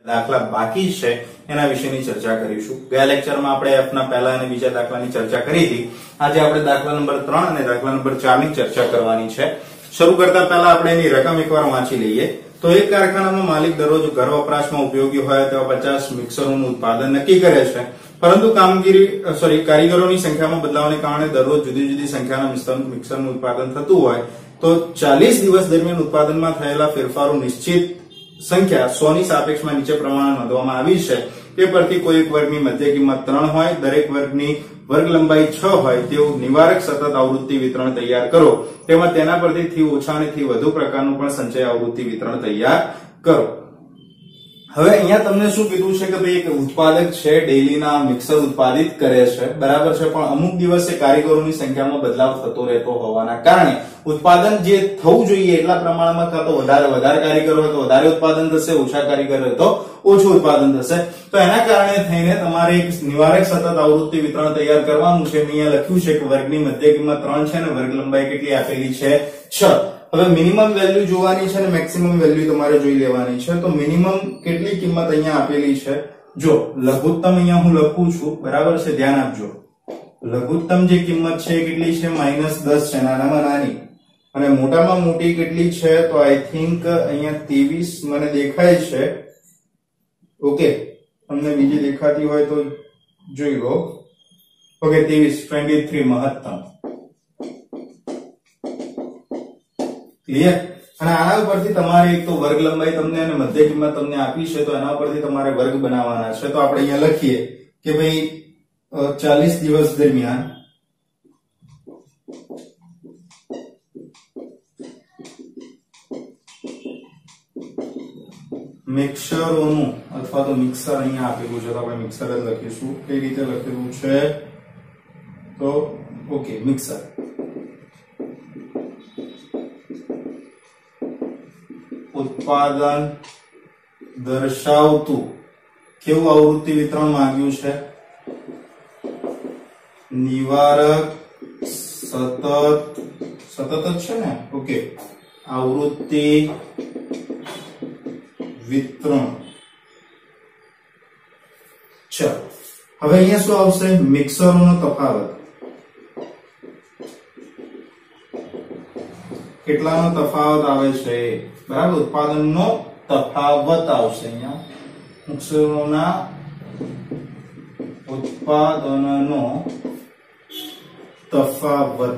દાખલા બાકી છે એના વિશેની ચર્ચા કરીશું। ગયા લેક્ચરમાં આપણે f ના પહેલા અને બીજા દાખલાની ચર્ચા કરી હતી। આજે આપણે દાખલા નંબર 3 અને દાખલા નંબર 4 ની ચર્ચા કરવાની છે। શરૂ કરતા પહેલા આપણે એની રકમ એકવાર વાંચી લઈએ। તો એક કારખાનામાં માલિક દરરોજ ઘર વપરાશમાં ઉપયોગી હોય તેવા 50 મિક્સરોનું ઉત્પાદન નક્કી કરે છે, પરંતુ કારીગરોની સંખ્યામાં બદલાવને કારણે દરરોજ જુદી જુદી સંખ્યાના મિક્સરનું ઉત્પાદન થતું હોય તો 40 દિવસ દરમિયાન ઉત્પાદનમાં થયેલા ફેરફારો નિશ્ચિત સંખ્યા 100 ની સાપેક્ષમાં નીચે પ્રમાણે નોંધવામાં આવી છે। તે પરથી કોઈ એક વર્ગની મધ્ય કિંમત 3 હોય, દરેક વર્ગની વર્ગ લંબાઈ 6 હોય તેવું નિવારક સતત આવૃત્તિ વિતરણ તૈયાર કરો। તેમાં તેના પરથી થી ઓછા અને થી વધુ પ્રકારનું પણ સંચય આવૃત્તિ વિતરણ તૈયાર કરો। હવે અહીંયા તમને શું કીધું છે કે ભાઈ એક ઉત્પાદક છે ડેઈલીના મિક્સર ઉત્પાદિત કરે છે, બરાબર છે, પણ અમુક દિવસે કારીગરોની સંખ્યામાં બદલાવ થતો રહેતો હોવાના કારણે ઉત્પાદન જે થવું જોઈએ એટલા પ્રમાણમાં કાં તો વધારે કારીગરો હોય તો વધારે ઉત્પાદન થશે, ઓછા કારીગરો હોય તો ઓછું ઉત્પાદન થશે। તો એના કારણે થઈને તમારે એક નિવારક સતત આવૃત્તિ વિતરણ તૈયાર કરવાનું છે। અહીંયા લખ્યું છે કે વર્ગની મધ્ય કિંમત 3 છે અને વર્ગ લંબાઈ કેટલી આપેલી છે 6। હવે મિનિમમ વેલ્યુ જોવાની છે અને મેક્સિમમ વેલ્યુ તમારે જોઈ લેવાની છે। તો મિનિમમ કેટલી કિંમત અહીંયા આપેલી છે, જો લઘુત્તમ અહીંયા હું લખું છું, બરાબર છે, ધ્યાન આપજો। લઘુત્તમ જે કિંમત છે કેટલી છે -10 છે, નાનામાં નાની, અને મોટામાં મોટી કેટલી છે તો આઈ થિંક અહીંયા 23 મને દેખાય છે। ઓકે, તમને બીજી દેખાતી હોય તો જોઈ લો। ઓકે, 23 મહત્તમ, ક્લિયર। અને આના ઉપરથી તમારે એક તો વર્ગ લંબાઈ તમને અને મધ્ય કિંમત તમને આપી છે, તો એના ઉપરથી તમારે વર્ગ બનાવવાના છે। તો આપણે અહીંયા લખીએ કે ભાઈ 40 દિવસ દરમિયાન મિક્સરોનું અથવા તો મિક્સર અહીંયા આપેલું છે તો આપણે મિક્સર જ લખીશું। કઈ રીતે લખેલું છે તો ઓકે, મિક્સર ઉત્પાદન દર્શાવતું કેવું આવૃત્તિ વિતરણ માંગ્યું છે, નિવારક સતત જ છે ને, ઓકે, આવૃત્તિ વિતરણ છે। હવે અહીંયા શું આવશે, મિક્સરોનો તફાવત, કેટલાનો તફાવત આવે છે, બરાબર, ઉત્પાદનનો તફાવત આવશે અહીંયા, મિક્સરોના ઉત્પાદનનો તફાવત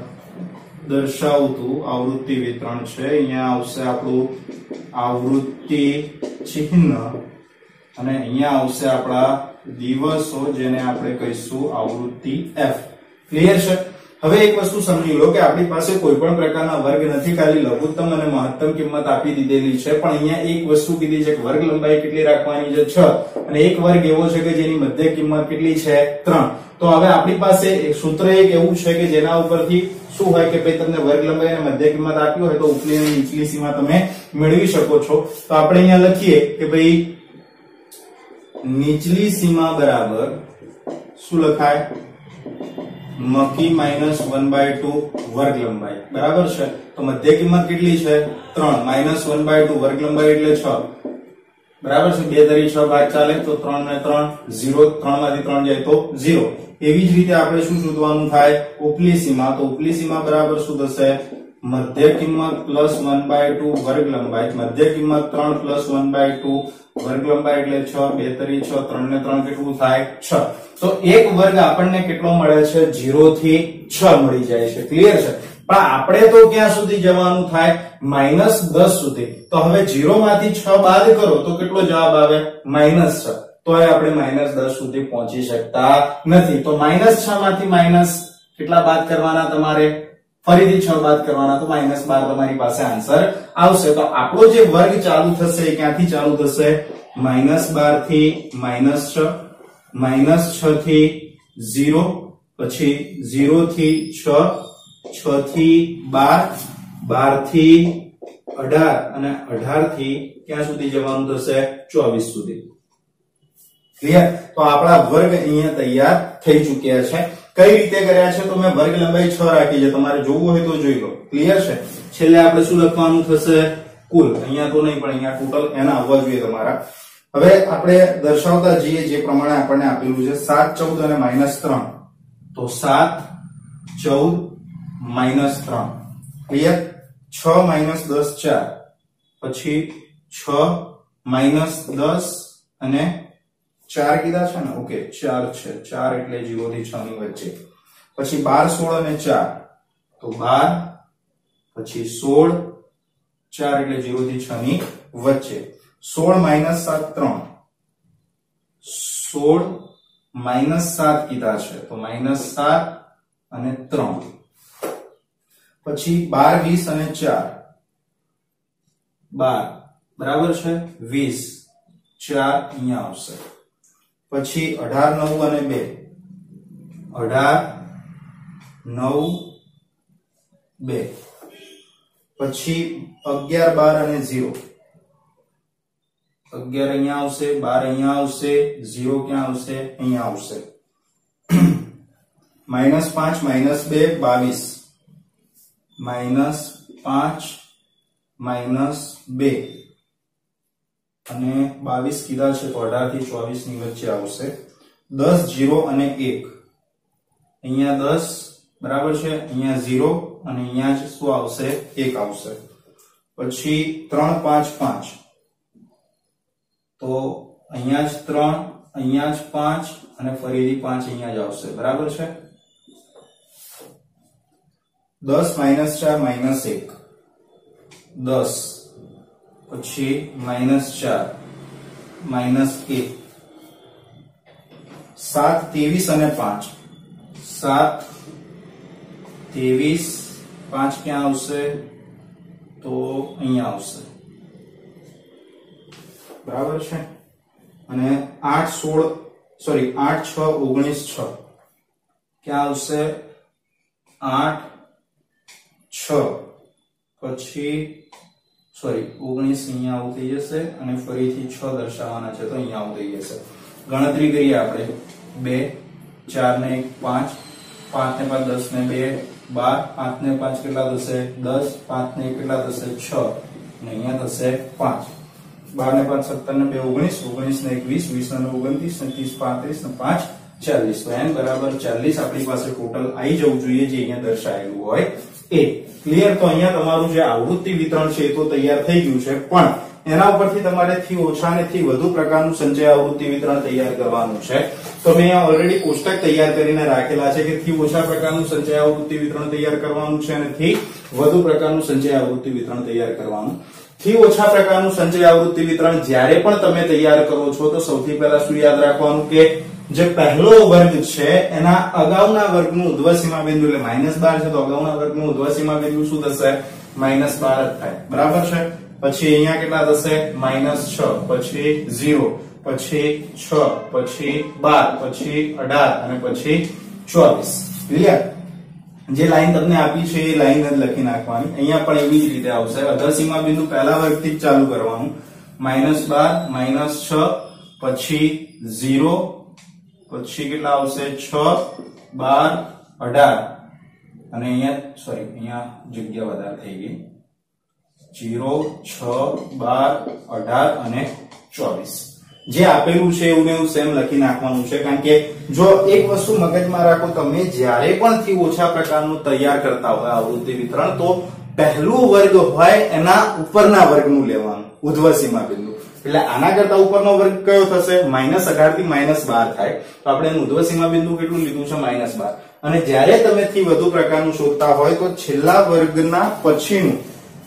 દર્શાવતું આવૃત્તિ વિતરણ છે। અહીંયા આવશે આપણું આવૃત્તિ ચિહ્ન અને અહીંયા આવશે આપણા દિવસો, જેને આપણે કહીશું આવૃત્તિ f। ક્લિયર છે। હવે એક વસ્તુ સમજી લો કે આપણી પાસે કોઈ પણ પ્રકારના વર્ગ નથી, ખાલી લઘુત્તમ અને મહત્તમ કિંમત આપી દીધેલી છે, પણ અહીંયા એક વસ્તુ કીધી છે કે વર્ગ લંબાઈ કેટલી રાખવાની છે 6, અને એક વર્ગ એવો છે કે જેની મધ્ય કિંમત કેટલી છે 3। તો હવે આપણી પાસે એક સૂત્ર એક એવું છે કે જેના ઉપરથી શું હોય કે ભાઈ તમને વર્ગ લંબાઈ અને મધ્ય કિંમત આપી હોય તો ઉપલી અને નીચલી સીમા તમે મેળવી શકો છો। તો આપણે અહીંયા લખીએ કે ભાઈ નીચલી સીમા બરાબર શું લખાય, મકી -1/2 વર્ગ લંબાઈ, બરાબર છે। તો મધ્ય કિંમત કેટલી છે 3, -1/2 વર્ગ લંબાઈ એટલે 6, બરાબર છે। 2 તરી 6 ભાગ ચાલે તો 3 ને 3 0, 3 માંથી 3 જાય તો 0। એવી જ રીતે આપણે શું શોધવાનું થાય, ઉપલી સીમા। તો ઉપલી સીમા બરાબર શું થશે, મધ્ય કિંમત +1/2 વર્ગ લંબાઈ, મધ્ય કિંમત 3 +1/2 વર્ગ લંબાઈ એટલે 6, 2 તરી 6, 3 ને 3 કેટલું થાય 6। તો એક વર્ગ આપણને કેટલો મળે છે, 0 થી 6 મળી જાય છે। ક્લિયર છે। પણ આપણે તો ક્યાં સુધી જવાનું થાય, -10 સુધી। તો હવે 0 માંથી 6 બાદ કરો તો કેટલો જવાબ આવે, -6। તો આપણે -10 સુધી પહોંચી શકતા નથી। તો -6 માંથી માઈનસ કેટલા બાદ કરવાના તમારે, ફરીથી 6 બાદ કરવાના, તો -12 તમારી પાસે આન્સર આવશે। તો આપણો જે વર્ગ ચાલુ થશે એ ક્યાંથી ચાલુ થશે, -12 થી -6, -6 થી 0, પછી 0 થી 6, 6 થી 12, 12 થી 18 અને 18 થી ક્યાં સુધી જવાનું થશે, 24 સુધી। ક્લિયર। તો આપણા વર્ગ અહીંયા તૈયાર થઈ ચૂક્યા છે। કઈ રીતે કર્યા છે તો મેં વર્ગ લંબાઈ 6 રાખી છે, તમારે જોવું હોય તો જોઈ લો। ક્લિયર છે। છેલ્લે આપણે શું લખવાનું થશે, કુલ, અહીંયા તો નહીં પણ અહીંયા ટોટલ એના આવવા જોઈએ તમારા। હવે આપણે દર્શાવતા જઈએ જે પ્રમાણે આપણને આપેલું છે 7 14 અને -3 તો 7 14 -3 ક્લિયર 6 -10 4 પછી 6 -10 અને 4 કીધા છે ને ઓકે 4 છે 4 એટલે 0 થી 6 ની વચ્ચે પછી 12 16 અને 4 તો 12 પછી 16 4 એટલે 0 થી 6 ની વચ્ચે 16 - 7 3 16 -7 કીધા છે તો -7 અને 3 પછી 12 20 અને 4 12 બરાબર છે 20 4 અહીંયા આવશે પછી 18 9 અને 2 18 9 2 પછી 11 12 અને 0 11 અહીંયા આવશે 12 અહીંયા આવશે 0 ક્યાં આવશે અહીંયા આવશે -5 -2 22 -5 -2 અને 22 કીધા છે તો 18 થી 24 ની વચ્ચે આવશે 10 0 અને 1 અહીંયા 10 બરાબર છે અહીંયા 0 અને અહીંયા જ શું આવશે 1 આવશે પછી 3 5 5 તો અહીંયા જ 3 અહીંયા જ 5 અને ફરીથી 5 અહીંયા જ આવશે બરાબર છે 10 -4 -1 10 પછી -4 -1 7 23 અને 5 7 23 5 ક્યાં આવશે તો અહીંયા આવશે બરાબર છે અને 8 16 સોરી 8 6 19 6 ક્યાં આવશે 8 6 પછી સોરી 19 અહીંયા આવું થઈ જશે અને ફરીથી 6 દર્શાવવાના છે તો અહીંયા આવું થઈ જશે ગણતરી કરીએ આપણે 2 4 ને 1 5 5 ને 5 10 ને 2 12 5 ને 5 કેટલા થશે 10 5 ને કેટલા થશે 6 અને અહીંયા થશે 5 12 ને 5 17 ને 2 19 19 ને 1 20 20 ને 29 ને 30 35 ને 5 40 તો n બરાબર 40 આપણી પાસે ટોટલ આવી જવું જોઈએ જે અહીંયા દર્શાવેલું હોય એ ક્લિયર તો અહીંયા તમારું જે આવૃત્તિ વિતરણ છે એ તો તૈયાર થઈ ગયું છે પણ એના ઉપરથી તમારે થી ઓછા અને થી વધુ પ્રકારનું સંચય આવૃત્તિ વિતરણ તૈયાર કરવાનું છે તો મેં અહીંયા ઓલરેડી કોષ્ટક તૈયાર કરીને રાખેલા છે કે થી ઓછા પ્રકારનું સંચય આવૃત્તિ વિતરણ તૈયાર કરવાનું છે અને થી વધુ પ્રકારનું સંચય આવૃત્તિ વિતરણ તૈયાર કરવાનું થી ઓછા પ્રકારનું સંચય આવૃત્તિ વિતરણ જ્યારે પણ તમે તૈયાર કરો છો તો સૌથી પહેલા શું યાદ રાખવાનું કે જે પહેલો વર્ગ છે એના અગાઉના વર્ગનું ઉધ્વસીમા બિંદુ એટલે -12 છે તો અગાઉના વર્ગનું ઉધ્વસીમા બિંદુ શું થશે -12 જ થાય બરાબર છે પછી અહીંયા કેટલા થશે -6 પછી 0 પછી 6 પછી 12 પછી 18 અને પછી 24 ક્લિયર જે લાઈન તમને આપી છે એ લાઈન જ લખી નાખવાની અહીંયા પણ એવી જ રીતે આવશે અધઃસીમા બિંદુ પહેલા વર્ગથી જ ચાલુ કરવાનું -12 -6 પછી 0 પછી કેટલા આવશે 6 12 18 અને અહીંયા સોરી અહીંયા જગ્યા વધારે થઈ ગઈ 0 6 12 18 અને 24 જે આપેલું છે એવું ને એવું સેમ લખી નાખવાનું છે કારણ કે જો એક વસ્તુ મગજમાં રાખો તમે જ્યારે પણ થી ઓછા પ્રકારનું તૈયાર કરતા હોય આવૃત્તિ વિતરણ તો પહેલું વર્ગ હોય એના ઉપરના વર્ગનું લેવાનું ઉધ્વસીમા બિંદુ એટલે આના કરતા ઉપરનો વર્ગ કયો થશે -18 થી -12 થાય તો આપણે એનું ઉધ્વસીમા બિંદુ કેટલું લીધું છે -12 અને જ્યારે તમે થી વધુ પ્રકારનું શોધતા હોય તો છેલ્લા વર્ગના પછીનું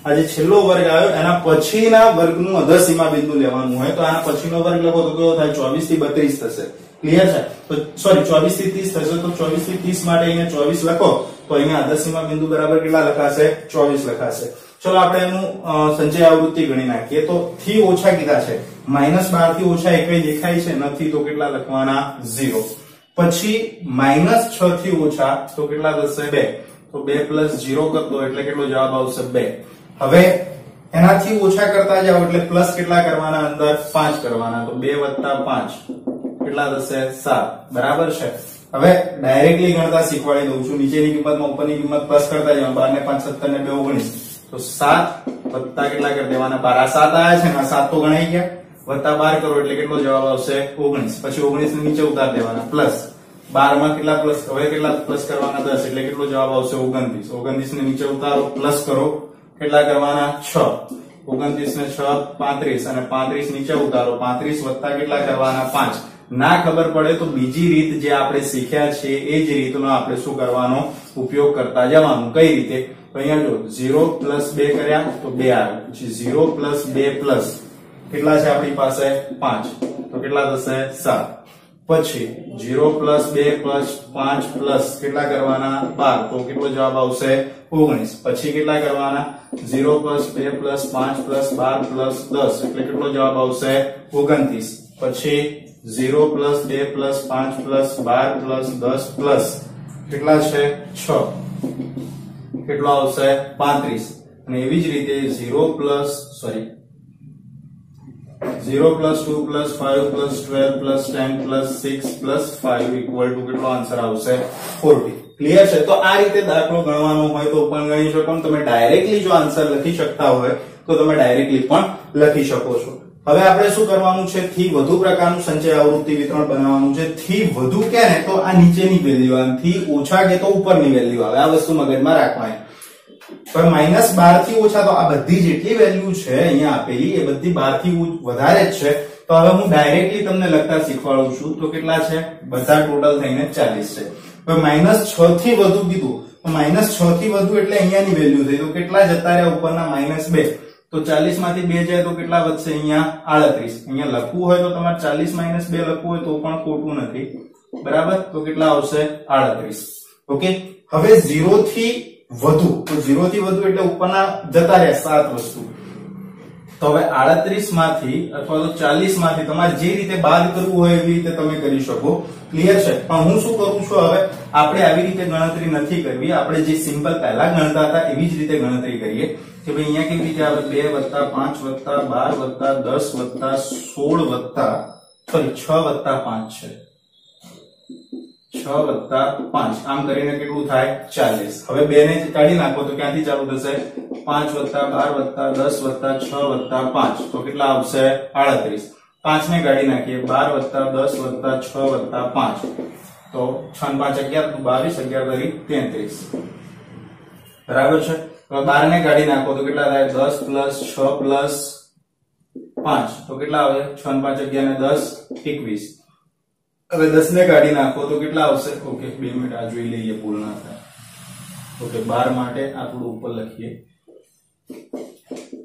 આ જે છેલ્લો વર્ગ આવ્યો એના પછીના વર્ગનું અધઃસીમા બિંદુ લેવાનું હોય તો આના પછીનો વર્ગ લખો તો કેવો થાય 24 થી 32 થશે ક્લિયર છે તો સોરી 24 થી 30 થશે તો 24 થી 30 માટે અહીંયા 24 લખો તો અહીંયા અધઃસીમા બિંદુ બરાબર કેટલા લખાશે 24 લખાશે ચલો આપણે એનું સંચય આવૃત્તિ ગણી નાખીએ તો થી ઓછા કીધા છે -12 થી ઓછા એકય દેખાય છે નથી તો કેટલા લખવાના 0 પછી -6 થી ઓછા તો કેટલા થશે 2 તો 2 + 0 કર દો એટલે કેટલો જવાબ આવશે 2 હવે એનાથી ઓછા કરતા જાવ એટલે પ્લસ કેટલા કરવાના અંદર 5 કરવાના તો 2 + 5 કેટલા થશે 7 બરાબર છે હવે ડાયરેક્ટલી ગણતા શીખવાડી દઉં છું નીચેની કિંમતમાં ઉપરની કિંમત પ્લસ કરતા જાવ 12 ને 5 17 ને 2 19 તો 7 વત્તા કેટલા કરી દેવાના 12 7 આયા છે ને 7 તો ગણાઈ ગયા વત્તા 12 કરો એટલે કેટલો જવાબ આવશે 19. પછી 19 ને નીચે ઉતાર દેવાના પ્લસ 12 માં કેટલા પ્લસ, હવે કેટલા પ્લસ કરવાના 10 એટલે કેટલો જવાબ આવશે 29. 29 ને નીચે ઉતારો પ્લસ કરો, કેટલા કરવાના 6. 29 ને 6 35 અને 35 નીચે ઉતારો 35 વત્તા કેટલા કરવાના 5. ના ખબર પડે તો બીજી રીત જે આપણે શીખ્યા છે એ જ રીતનો આપણે શું કરવાનો ઉપયોગ કરતા જવાનું. કઈ રીતે? તો અહીંયા જો 0 પ્લસ 2 કર્યા તો 2 આવે, પછી 0 પ્લસ 2 પ્લસ કેટલા છે આપણી પાસે 5 તો કેટલા થશે 7. પછી 0 પ્લસ 2 પ્લસ 5 પ્લસ કેટલા કરવાના 12 તો કેટલો જવાબ આવશે 19. પછી કેટલા કરવાના 0 પ્લસ 2 પ્લસ 5 પ્લસ 12 પ્લસ 10 એટલે કેટલો જવાબ આવશે 29. પછી 0 plus 2 plus 5 plus 12 plus 10 plus કેટલા છે 6 કેટલો આવશે 35. અને એવી જ રીતે 0 plus 0 plus 2 plus 5 plus 12 plus 10 plus 6 plus 5 equal to કેટલો આન્સર આવશે 40. ક્લિયર છે? તો આ રીતે દાખલો ગણવાનો હોય તો પણ ગણી શકો. તમે ડાયરેક્ટલી જો આન્સર લખી શકતા હોય તો તમે ડાયરેક્ટલી પણ લખી શકો છો. હવે આપણે શું કરવાનું છે, થી વધુ પ્રકારનું સંચય આવૃત્તિ વિતરણ બનાવવાનું છે. થી વધુ કે ને તો આ નીચેની વેલ્યુ આવે, થી ઓછા કે તો ઉપરની વેલ્યુ આવે. આ વસ્તુ મગજમાં રાખવાની. પણ -12 થી ઓછા તો આ બધી જેટલી વેલ્યુ છે અહીંયા આપેલી એ બધી 12 થી વધારે જ છે. તો હવે હું ડાયરેક્ટલી તમને લખતા શીખવાડું છું. તો કેટલા છે બધા ટોટલ થઈને 40 છે. હવે -6 થી વધુ કીધું તો -6 થી વધુ એટલે અહીંયાની વેલ્યુ થઈ. તો કેટલા જતા રહ્યા ઉપરના -2 તો 40 માંથી 2 જાય તો કેટલા વધશે અહીંયા 38. અહીંયા લખવું હોય તો તમારે 40 - 2 લખવું હોય તો પણ ખોટું નથી. બરાબર? તો કેટલા આવશે 38. ઓકે. હવે 0 થી વધુ, તો 0 થી વધુ એટલે ઉપરના જતા રહ્યા 7 વસ્તુ. તો હવે 38 માંથી અથવા તો 40 માંથી તમારે જે રીતે બાદ કરવું હોય એવી રીતે તમે કરી શકો. ક્લિયર છે? પણ હું શું કરું છું, હવે આપણે આવી રીતે ગણતરી નથી કરવી. આપણે જે સિમ્પલ પહેલા ગણતા હતા એવી જ રીતે ગણતરી કરીએ કે ભાઈ અહીંયા કેવી રીતે આવે 2 વત્તા 5 વત્તા 12 વત્તા 10 વત્તા 16 વત્તા 6 વત્તા 5 છે. 6 વત્તા 5 આમ કરીને કેટલું થાય 40. હવે 2 ને કાઢી નાખો તો ક્યાંથી ચાલુ થશે 5 વત્તા 12 વત્તા 10 વત્તા 6 વત્તા 5 તો કેટલા આવશે 38. 5 ને કાઢી નાખીએ 12 વત્તા 10 વત્તા 6 વત્તા 5 તો 6 5 11 22 11 33. બરાબર છે? તો 12 ને કાઢી નાખો તો કેટલા થાય 10 પ્લસ 6 પ્લસ 5 તો કેટલા આવે 6 5 11 ને 10 21. હવે 10 ને કાઢી નાખો તો કેટલા આવશે? ઓકે 2 મિનિટ આ જોઈ લઈએ ભૂલ ના થાય. ઓકે 12 માટે આ થોડું ઉપર લખીએ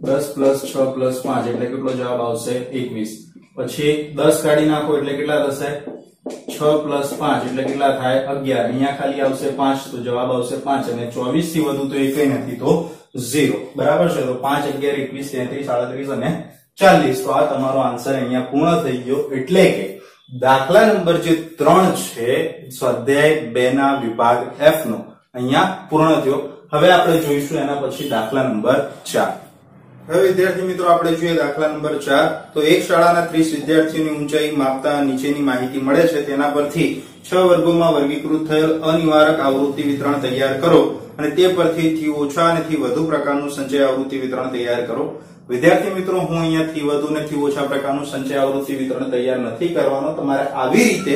10 પ્લસ 6 પ્લસ 5 એટલે કેટલો જવાબ આવશે 21. પછી 10 કાઢી નાખો એટલે કેટલા થશે 6 પ્લસ 5 એટલે કેટલા થાય 11. અહીંયા ખાલી આવશે 5 તો જવાબ આવશે 5 અને 24 થી વધુ તો એકય નથી તો 0. બરાબર છે? તો 5 11 21 33 38 અને 40. તો આ તમારો આન્સર અહીંયા પૂર્ણ થઈ ગયો. એટલે કે દાખલા નંબર જે 3 છે સ્વાધ્યાય 2 ના વિભાગ F નો અહીંયા પૂર્ણ થયો. હવે આપણે જોઈશું એના પછી દાખલા નંબર 4. હવે વિદ્યાર્થી મિત્રો આપણે જોઈએ દાખલા નંબર 4. તો એક શાળાના 30 વિદ્યાર્થીઓની ઊંચાઈ માપતા નીચેની માહિતી મળે છે. તેના પરથી 6 વર્ગોમાં વર્ગીકૃત થયેલ અનિવારક આવૃત્તિ વિતરણ તૈયાર કરો અને તે પરથી થી ઓછા અને થી વધુ પ્રકારનું સંચય આવૃત્તિ વિતરણ તૈયાર કરો. વિદ્યાર્થી મિત્રો હું અહીંયા થી વધુ ને થી ઓછા પ્રકારનું સંચય આવૃત્તિ વિતરણ તૈયાર નથી કરવાનો. તમારે આવી રીતે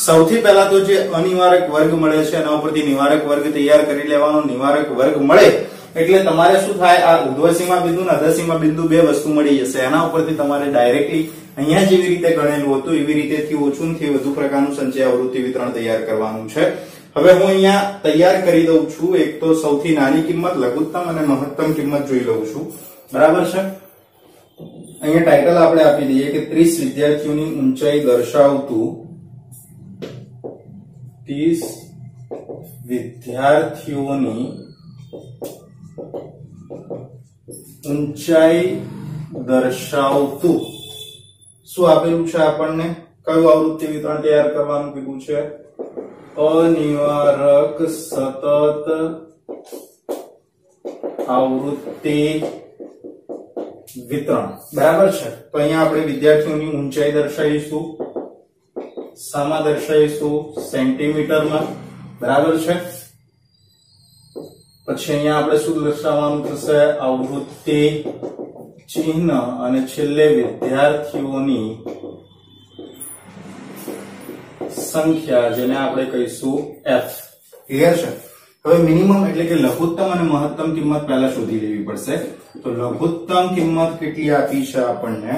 સૌથી પહેલા તો જે અનિવારક વર્ગ મળે છે એના ઉપરથી નિવારક વર્ગ તૈયાર કરી લેવાનો. નિવારક વર્ગ મળે એટલે તમારે શું થાય આ ઉર્ધ્વસીમા બિંદુ અને અધઃસીમા બિંદુ બે વસ્તુ મળી જશે. એના ઉપરથી તમારે ડાયરેક્ટલી અહીંયા જેવી રીતે ગણેલું હતું એવી રીતે થી ઓછું થી વધુ પ્રકારનું સંચય આવૃત્તિ વિતરણ તૈયાર કરવાનું છે. હવે હું અહીંયા તૈયાર કરી દઉં છું. એક તો સૌથી નાની કિંમત, લઘુત્તમ અને મહત્તમ કિંમત જોઈ લઉં છું. બરાબર છે? અહીંયા ટાઇટલ આપણે આપી દઈએ કે 30 વિદ્યાર્થીઓની ઊંચાઈ દર્શાવતું 30 વિદ્યાર્થીઓની ઊંચાઈ દર્શાવતું શું આપેલું છે આપણને? કયું આવૃત્તિ વિતરણ તૈયાર કરવાનું કીધું છે? અનિવારક સતત આવૃત્તિ વિતરણ. બરાબર છે? તો અહીંયા આપણે વિદ્યાર્થીઓની ઊંચાઈ દર્શાવીશું. શામાં દર્શાવીશું? સેન્ટીમીટરમાં. બરાબર છે? પછી અહીંયા આપણે શું દર્શાવવાનું થશે? આવૃત્તિ ચિહ્ન અને છેલ્લે વિદ્યાર્થીઓની સંખ્યા, જેને આપણે કહીશું f. ક્લિયર છે? હવે મિનિમમ એટલે કે લઘુત્તમ અને મહત્તમ કિંમત પહેલા શોધી લેવી પડશે. તો લઘુત્તમ કિંમત કેટલી આપી છે આપણને?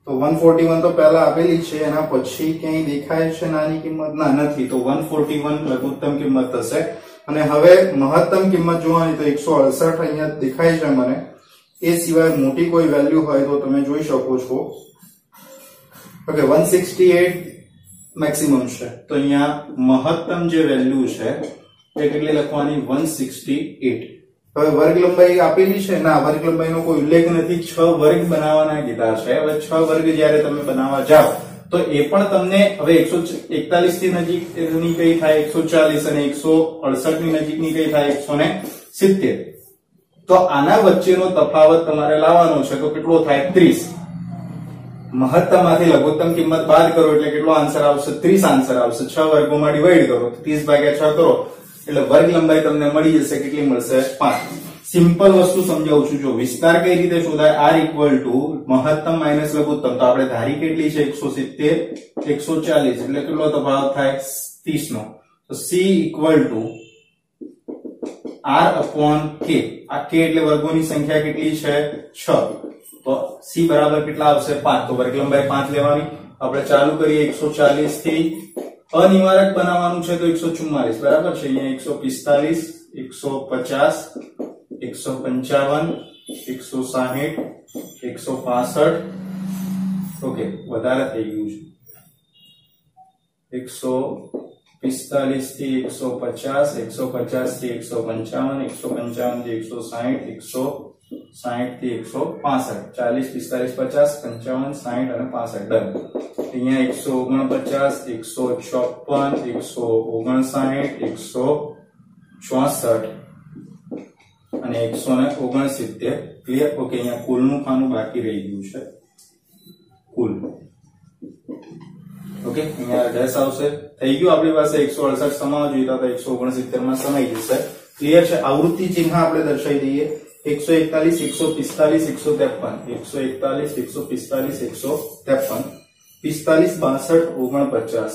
તો 141 તો પહેલા આપેલી છે, એના પછી ક્યાંય દેખાય છે નાની કિંમત? ના, નથી. તો 141 લઘુત્તમ કિંમત થશે. અને હવે મહત્તમ કિંમત જોવાની તો 168 અહીંયા દેખાય છે મને. એ સિવાય મોટી કોઈ વેલ્યુ હોય તો તમે જોઈ શકો છો. ઓકે, 168 મેક્સિમમ છે. તો અહીંયા મહત્તમ જે વેલ્યુ છે એ કેટલી લખવાની? 168. હવે વર્ગ લંબાઈ આપેલી છે? ના, વર્ગ લંબાઈનો કોઈ ઉલ્લેખ નથી. 6 વર્ગ બનાવવાના કીધા છે. હવે 6 વર્ગ જ્યારે તમે બનાવવા જાઓ તો એ પણ તમને હવે 141 થી નજીકની કઈ થાય? 140. અને 168 ની નજીકની કઈ થાય? 170. તો આના વચ્ચેનો તફાવત તમારે લાવવાનો છે. તો કેટલો થાય? 30. મહત્તમ માંથી લઘુત્તમ કિંમત બાદ કરો એટલે કેટલો આન્સર આવશે? 30 આન્સર આવશે. 6 વર્ગોમાં ડિવાઈડ કરો, 30 ભાગ્યા 6 કરો એટલે વર્ગ લંબાઈ તમને મળી જશે. કેટલી મળશે? 5. સિમ્પલ વસ્તુ સમજાવું છું. જો વિસ્તાર કઈ રીતે શોધાય? r ઇક્વલ ટુ મહત્તમ માઇનસ લઘુત્તમ. તો આપણે ધારી કેટલી છે? 170, 140 એટલે કેટલો તફાવત થાય? 30 નો. તો c equal to r upon k. આ k એટલે વર્ગોની સંખ્યા કેટલી છે? 6. તો c બરાબર કેટલા આવશે? 5. તો વર્ગ લંબાઈ 5 લેવાની. આપણે ચાલુ કરીએ 140 થી. અનિવારક બનાવવાનું છે તો 144 બરાબર છે. અહીંયા 145, 150, 155, 160, 165. ઓકે, વધારે થઈ ગયું છે. 145 થી 150, 150 થી 155, 155 થી 160, 160 થી 165, 40, 45, 50, 55, 60 અને 65. ડન. અહીંયા 149, 154, 159, 164 અને 169. ક્લિયર? ઓકે, અહીંયા કુલનું ખાનું બાકી રહી ગયું છે. કુલ. ઓકે, અહીંયા ડેશ આવશે. થઈ ગયું આપણી પાસે. 168 સમાવા જોઈતા હતા, 169 માં સમાઈ જશે. ક્લિયર છે? આવૃત્તિ ચિહ્ન આપણે દર્શાવી દઈએ. 141, 145, 153, 141, 145, 153, 45,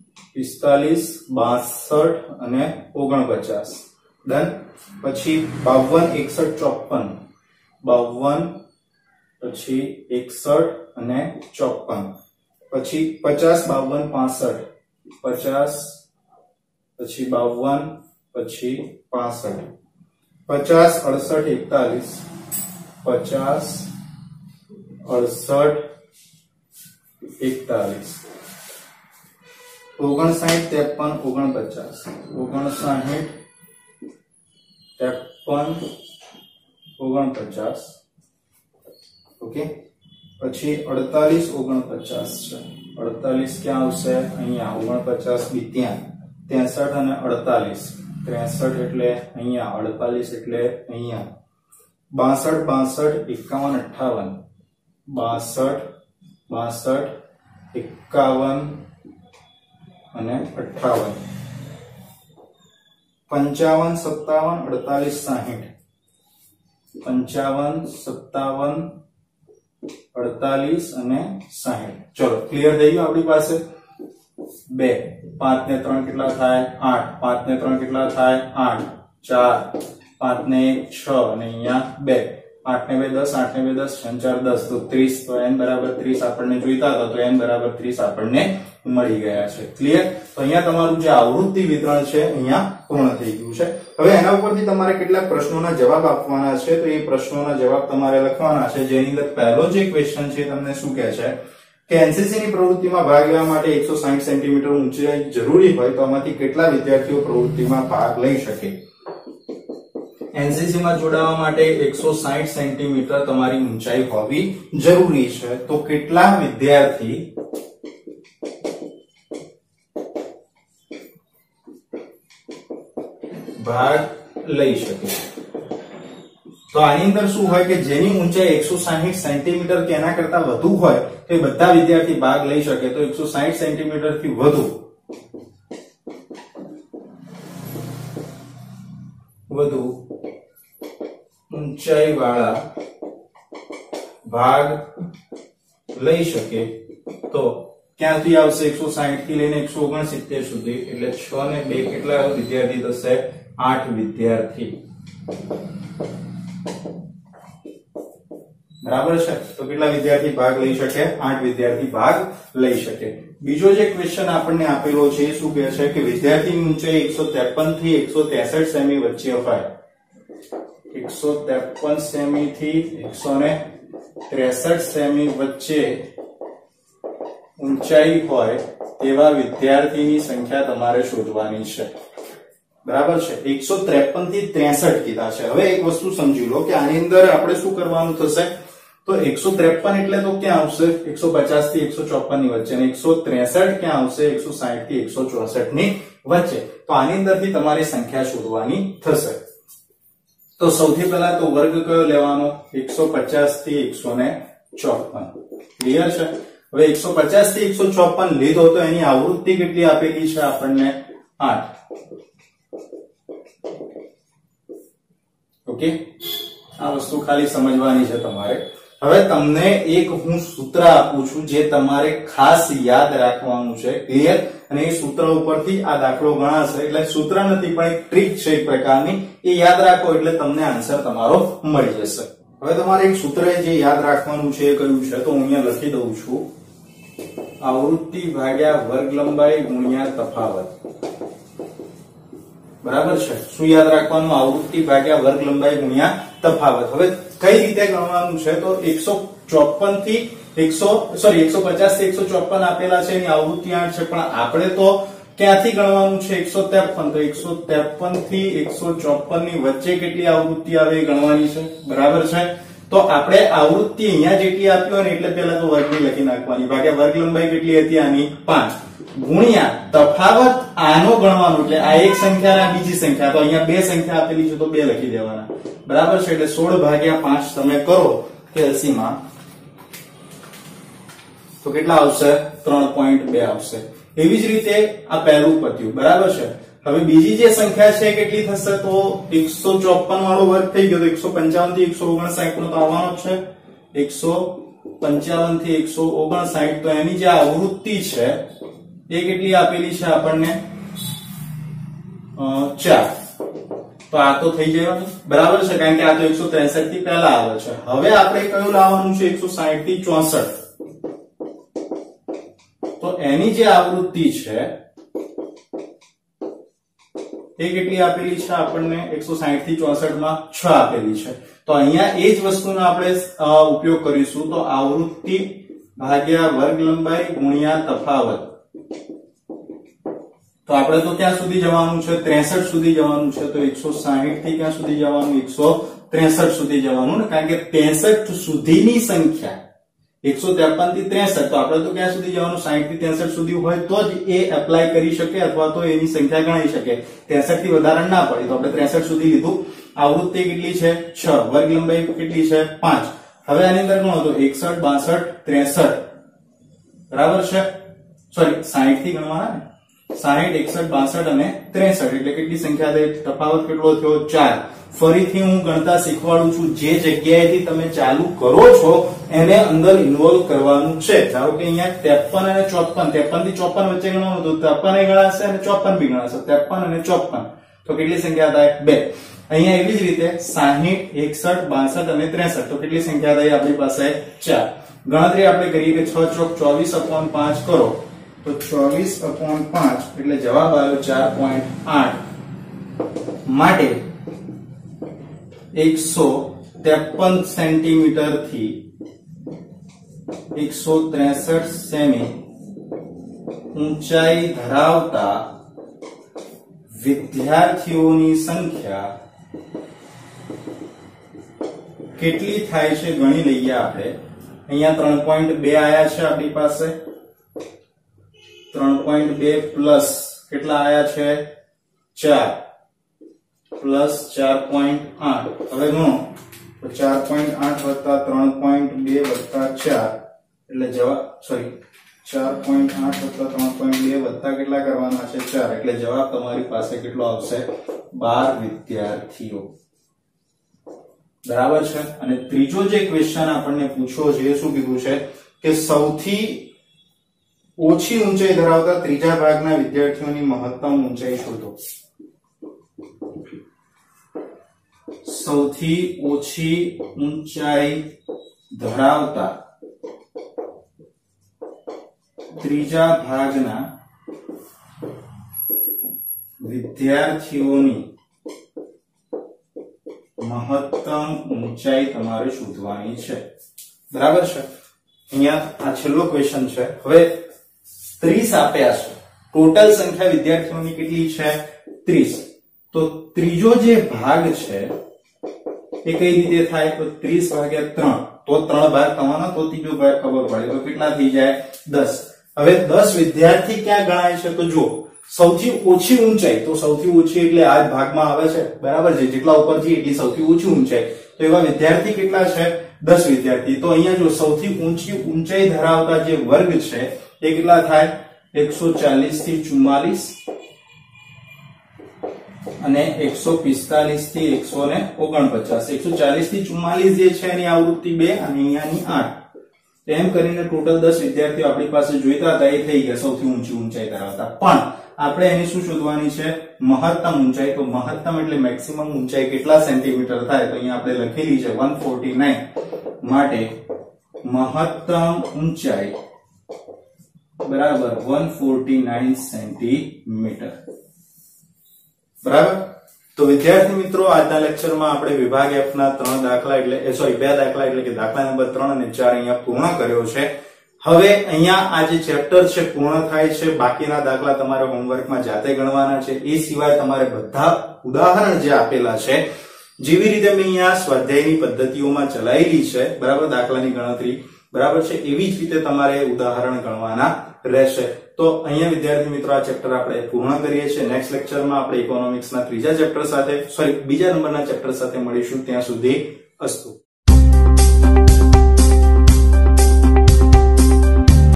62, 45, 62 અને 49. ડન. પછી 52, 61, 54, 52, પછી 61 અને 54. પછી 50, 52, 65, 50, પછી 52, પછી 65, 50, 68, 41, 50, 68, 41, 59, 53, 49, ઓકે. પછી 48, 49 છે. 48 ક્યાં આવશે? અહીંયા. 49 બી ત્યાં. 63 અને 48. 63 એટલે અહીંયા, 48 એટલે અહીંયા. 62, 52, 51, 58, 62, 52, 51 અને 58. 55, 57, 48, 60. 55, 57, 48 અને 60. ચલો, ક્લિયર થઈ ગયું આપણી પાસે. 2, 5 ને 3 કેટલા થાય? 8. 5 ને 3 કેટલા થાય? 8. 4, 5 ને 1 6 અને અહીંયા 2. 8 ને 2 10, 8 ને 2 10, 6 4 10 તો 30. તો n બરાબર 30 આપણને જોઈતા હતા, તો n બરાબર 30 આપણને મળી ગયા છે. ક્લિયર? તો અહીંયા તમારું જે આવૃત્તિ વિતરણ છે અહીંયા પૂર્ણ થઈ ગયું છે. હવે એના ઉપરથી તમારે કેટલાક પ્રશ્નોના જવાબ આપવાના છે. તો એ પ્રશ્નોના જવાબ તમારે લખવાના છે. જેની અંદર પહેલો જે ક્વેશ્ચન છે તમને શું કહે છે કે એનસીસી ની પ્રવૃત્તિમાં ભાગ લેવા માટે 160 સેન્ટીમીટર ઊંચાઈ જરૂરી હોય તો આમાંથી કેટલા વિદ્યાર્થીઓ પ્રવૃત્તિમાં ભાગ લઈ શકે? એનસીસી માં જોડાવા માટે 160 સેન્ટીમીટર તમારી ઊંચાઈ હોવી જરૂરી છે. તો કેટલા વિદ્યાર્થી ભાગ લઈ શકે? તો આની અંદર શું હોય કે જેની ઊંચાઈ 160 સેન્ટીમીટર કે એના કરતા વધુ હોય તો એ બધા વિદ્યાર્થી ભાગ લઈ શકે. તો 160 સેન્ટીમીટર થી વધુ ઊંચાઈ વાળા ભાગ લઈ શકે તો ક્યાંથી આવશે 160 થી લઈને 169 સુધી એટલે 6 ને 2 કેટલા વિદ્યાર્થી થશે 8 વિદ્યાર્થી બરાબર છે તો કેટલા વિદ્યાર્થી ભાગ લઈ શકે 8 વિદ્યાર્થી ભાગ લઈ શકે બીજો જે ક્વેશ્ચન આપણને આપેલો છે એ શું કહે છે કે વિદ્યાર્થીની ઊંચાઈ 153 થી 163 સેમી વચ્ચે હોય 153 સેમી થી 163 સેમી વચ્ચે ઊંચાઈ હોય તેવા વિદ્યાર્થીની સંખ્યા તમારે શોધવાની છે બરાબર છે 153 થી 63 કીધા છે હવે એક વસ્તુ સમજી લો કે આની અંદર આપણે શું કરવાનું થશે તો 153 એટલે તો ક્યાં આવશે 150 થી 154 ની વચ્ચે અને 163 ક્યાં આવશે 160 થી 164 ની વચ્ચે તો આની અંદરથી તમારી સંખ્યા શોધવાની થશે તો સૌથી પહેલા તો વર્ગ કયો લેવાનો 150 થી 154 ક્લિયર છે હવે 150 થી 154 લીધો તો એની આવૃત્તિ કેટલી આપેલી છે આપણને 8 ઓકે આ વસ્તુ ખાલી સમજવાની છે તમારે હવે તમને એક હું સૂત્ર આપું છું જે તમારે ખાસ યાદ રાખવાનું છે ક્લિયર અને એ સૂત્ર ઉપરથી આ દાખલો ગણાશે એટલે સૂત્ર નથી પણ એક ટ્રીક છે એક પ્રકારની એ યાદ રાખો એટલે તમને આન્સર તમારો મળી જશે હવે તમારે એક સૂત્ર જે યાદ રાખવાનું છે એ કયું છે તો હું અહીંયા લખી દઉં છું આવૃત્તિ ભાગ્યા વર્ગ લંબાઈ ગુણ્યા તફાવત બરાબર છે શું યાદ રાખવાનું આવૃત્તિ ભાગ્યા વર્ગ લંબાઈ ગુણ્યા તફાવત હવે કઈ રીતે ગણવાનું છે તો 154 થી 150 થી 154 આપેલા છે એની આવૃત્તિ 8 છે પણ આપણે તો ક્યાંથી ગણવાનું છે 153 તો 153 થી 154 ની વચ્ચે કેટલી આવૃત્તિ આવે એ ગણવાની છે બરાબર છે તો આપણે આવૃત્તિ અહીંયા જેટલી આપી હોય ને એટલે પહેલા તો વર્ગની લખી નાખવાની ભાગ્યા વર્ગ લંબાઈ કેટલી હતી આની 5 ગુણ્યા તફાવત આનો ગણવાનો એટલે આ એક સંખ્યા અને બીજી સંખ્યા તો અહીંયા બે સંખ્યા આપેલી છે તો બે લખી દેવાના બરાબર છે એટલે 16 ભાગ્યા 5 તમે કરો LCM માં તો કેટલા આવશે 3.2 આવશે એવી જ રીતે આ પહેલું પત્યું બરાબર છે હવે બીજી જે સંખ્યા છે કેટલી થશે તો 154 વાળો વર્ગ થઈ ગયો તો 155 થી 159 નો તો આવવાનો જ છે 155 થી 159 તો એની જે આવૃત્તિ છે એ કેટલી આપેલી છે આપણને 4 તો આ તો થઈ જવાનું બરાબર છે કારણ કે આ તો 163 થી પહેલા આવે છે હવે આપણે કયું લાવવાનું છે 160 થી 64 તો એની જે આવૃત્તિ છે એ કેટલી આપેલી છે આપણને 160 થી 64 માં 6 આપેલી છે તો અહીંયા એ જ વસ્તુનો આપણે ઉપયોગ કરીશું તો આવૃત્તિ ભાગ્યા વર્ગ લંબાઈ ગુણ્યા તફાવત તો આપણે તો ક્યાં સુધી જવાનું છે 63 સુધી જવાનું છે તો 160 થી ક્યાં સુધી જવાનું 163 સુધી જવાનું ને કારણ કે 63 સુધીની સંખ્યા 153 થી 63 તો આપણે તો ક્યાં સુધી જવાનું 60 થી 63 સુધી હોય તો જ એ એપ્લાય કરી શકે અથવા તો એની સંખ્યા ગણાઈ શકે 63 થી વધારે ના પડે તો આપણે 63 સુધી લીધું આવૃત્તિ કેટલી છે 6 વર્ગ લંબાઈ કેટલી છે 5 હવે આની અંદર ગણો તો 61 62 63 બરાબર છે સોરી 60 થી ગણવાના ને 60 61 62 અને 63 એટલે કેટલી સંખ્યા થઈ તફાવત કેટલો થયો 4 ફરીથી હું ગણતા શીખવાડું છું જે જગ્યાએથી તમે ચાલુ કરો છો એને અંદર ઇન્વોલ્વ કરવાનું છે ધારો કે અહીંયા 53 અને 54 53 થી 54 વચ્ચે ગણવાનું તો 53 એ ગણાશે અને 54 બી ગણાશે 53 અને 54 તો કેટલી સંખ્યા થાય 2 અહીંયા એવી જ રીતે 60 61 62 અને 63 તો કેટલી સંખ્યા થાય આપણી પાસે 4 ગણતરી આપણે કરીએ કે 6 ચોક 24/5 કરો તો 24/5 એટલે જવાબ આવ્યો 4.8 માટે 153 સેન્ટીમીટર થી 163 સેમી ઊંચાઈ ધરાવતા વિદ્યાર્થીઓની સંખ્યા કેટલી થાય છે ગણી લઈએ આપણે અહીંયા 3.2 આયા છે આપણી પાસે 3.2 પ્લસ કેટલા આયા છે 4 પ્લસ 4.8 હવે ગણો તો 4.8 વત્તા 3.2 વત્તા 4 એટલે જવાબ સોરી 4.8 વત્તા 3.2 વત્તા કેટલા કરવાના છે 4 એટલે જવાબ તમારી પાસે કેટલો આવશે 12 વિદ્યાર્થીઓ બરાબર છે। અને ત્રીજો જે ક્વેશ્ચન આપણને પૂછ્યો છે એ શું કીધું છે કે સૌથી ઓછી ઊંચાઈ ધરાવતા ત્રીજા ભાગના વિદ્યાર્થીઓની મહત્તમ ઊંચાઈ શોધો। સૌથી ઓછી ઊંચાઈ ધરાવતા ત્રીજા ભાગના વિદ્યાર્થીઓની મહત્તમ ઊંચાઈ તમારે શોધવાની છે। બરાબર છે। અહીંયા આ છેલ્લો ક્વેશ્ચન છે। હવે 30 આપ્યા છે, ટોટલ સંખ્યા વિદ્યાર્થીઓની કેટલી છે 30। તો ત્રીજો જે ભાગ છે એ કઈ રીતે થાય તો 30 ભાગ્યા 3, તો 3 ભાગ થવાના, તો ત્રીજો ભાગ ખબર પડે તો કેટલા થઈ જાય 10। હવે 10 વિદ્યાર્થી ક્યાં ગણાય છે તો જો સૌથી ઓછી ઊંચાઈ, તો સૌથી ઓછી એટલે આ ભાગમાં આવે છે, બરાબર છે, જેટલા ઉપરથી એટલી સૌથી ઓછી ઊંચાઈ, તો એવા વિદ્યાર્થી કેટલા છે 10 વિદ્યાર્થી। તો અહીંયા જો સૌથી ઊંચી ઊંચાઈ ધરાવતા જે વર્ગ છે એ કેટલા થાય 140 થી 44 અને 145 થી 149। 140 થી 44 જે છે એની આવૃત્તિ 2 અને અહીંયાની 8, એમ કરીને ટોટલ 10 વિદ્યાર્થીઓ આપણી પાસે જોઈતા હતા એ થઈ ગયા સૌથી ઊંચી ઊંચાઈ ધરાવતા। પણ આપણે એની શું શોધવાની છે મહત્તમ ઊંચાઈ। તો મહત્તમ એટલે મેક્સિમમ ઊંચાઈ કેટલા સેન્ટીમીટર થાય, તો અહીંયા આપણે લખેલી છે 149 માટે મહત્તમ ઊંચાઈ બરાબર 149 સેન્ટીમીટર। બરાબર। તો વિદ્યાર્થી મિત્રો આજના લેક્ચરમાં આપણે વિભાગ F ના 2 દાખલા એટલે કે દાખલા નંબર 3 અને 4 અહીંયા પૂર્ણ કર્યો છે। હવે અહીંયા આ જે ચેપ્ટર છે પૂર્ણ થાય છે, બાકીના દાખલા તમારે હોમવર્કમાં જાતે ગણવાના છે। એ સિવાય તમારે બધા ઉદાહરણ જે આપેલા છે, જેવી રીતે મેં અહીંયા સ્વાધ્યાયની પદ્ધતિઓમાં ચલાવેલી છે બરાબર દાખલાની ગણતરી, બરાબર છે, એવી જ રીતે તમારે ઉદાહરણ ગણવાના રહેશે। તો અહીંયા વિદ્યાર્થી મિત્રો આ ચેપ્ટર આપણે પૂર્ણ કરીએ છીએ। નેક્સ્ટ લેક્ચરમાં આપણે ઇકોનોમિક્સના બીજા નંબરના ચેપ્ટર સાથે મળીશું। ત્યાં સુધી અસ્તુ।